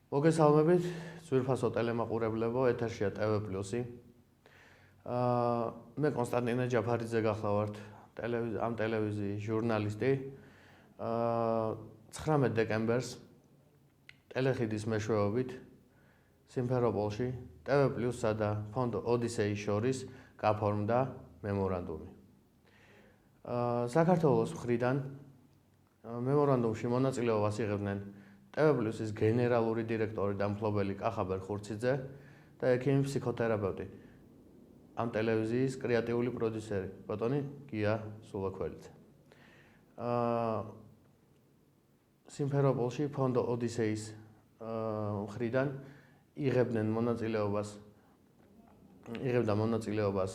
მოგესალმებით, ძვირფასო ტელემაყურებლებო, ეთერშია TV+. მე კონსტანტინე ჯაფარიძე გახლავართ, ამ ტელევიზიის ჟურნალისტი. 19 დეკემბერს ტელეხიდის მეშვეობით სიმფეროპოლში TV+-სა და ფონდ ოდისეის შორის გაფორმდა მემორანდუმი. საქართველოს მხრიდან მემორანდუმში მონაწილეობას იღებდნენ TV+-ის გენერალური დირექტორი და მფლობელი კახაბერ ხურციძე და ექიმი ფსიქოთერაპევტი. ამ ტელევიზიის კრეატიული პროდიუსერი ბატონი გია სულაქველიძე. სიმფეროპოლში ფონდ ოდისეის მხრიდან იღებდა მონაწილეობას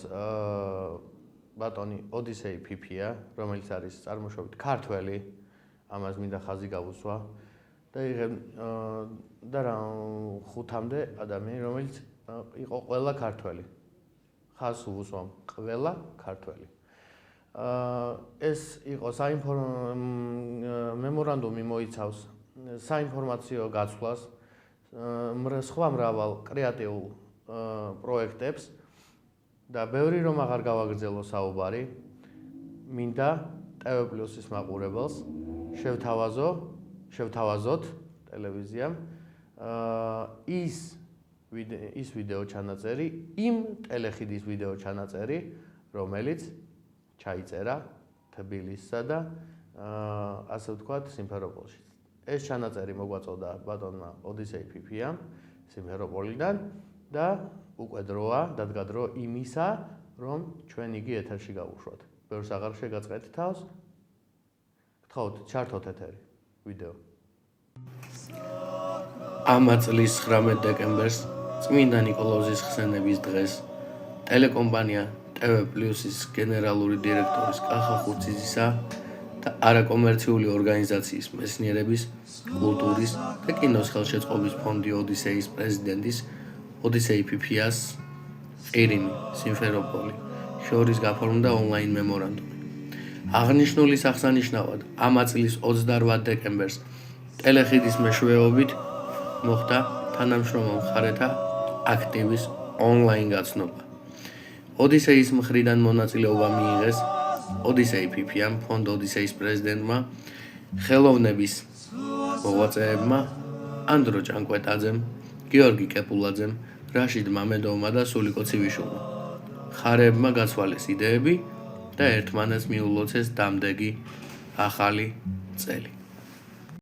ბატონი ოდისეი ფიფია, რომელიც არის წარმოშობით ქართველი, ამას მინდა ხაზი გავუსვა. და 5-მდე ადამიანი, რომელიც იყო ყველა ქართველი. ხაზს ვუსვამ, ყველა ქართველი. ეს იყო მემორანდუმი მოიცავს საინფორმაციო გაცვლას, სხვა მრავალ კრეატიულ პროექტებს და ბევრი რომ აღარ გავაგრძელო საუბარი, მინდა TV+-ის მაყურებელს შევთავაზოთ ტელევიზიამ ის ვიდეო ჩანაწერი, იმ ტელეხიდის ვიდეო ჩანაწერი, რომელიც ჩაიწერა თბილისსა და ასე ვთქვათ სიმფეროპოლში. ეს ჩანაწერი მოგვაწოდა ბატონმა ოდისეი ფიფიამ სიმფეროპოლიდან და უკვე დადგა დრო იმისა, რომ ჩვენ იგი ეთერში გავუშვათ. ბევრს აღარ შეგაწყეთ თავს. გთხოვთ, ჩართოთ ეთერი ვიდეო. ამ წლის 19 დეკემბერს წმინდა ნიკოლოზის ხსენების დღეს ტელეკომპანია TV+-ის გენერალური დირექტორის კახა ხურციძისა და არაკომერციული ორგანიზაციის მეცნიერების, კულტურის და კინოს ხელშეწყობის ფონდი ოდისეის პრეზიდენტის ოდისეი ფიფიას ყირიმი სიმფეროპოლი შორის გაფორმდა ონლაინ მემორანდუმი. აღნიშნულის აღსანიშნავად ამ წლის 28 დეკემბერს ტელეხიდის მეშვეობით მოხდა თანამშრომელ მხარეთა აქტივის ონლაინ გაცნობა. ოდისეის მხრიდან მონაწილეობა მიიღეს ოდისეი ფიფიამ, ფონდ ოდისეის პრეზიდენტმა, ხელოვნების მოღვაწეებმა, ანდრო ჭანკვეტაძემ, გიორგი კეპულაძემ, რაშიდ მამედოვმა და სულიკო ცივილიშვილმა. მხარეებმა გაცვალეს იდეები და ერთმანეთს მიულოცეს დამდეგი ახალი წელი.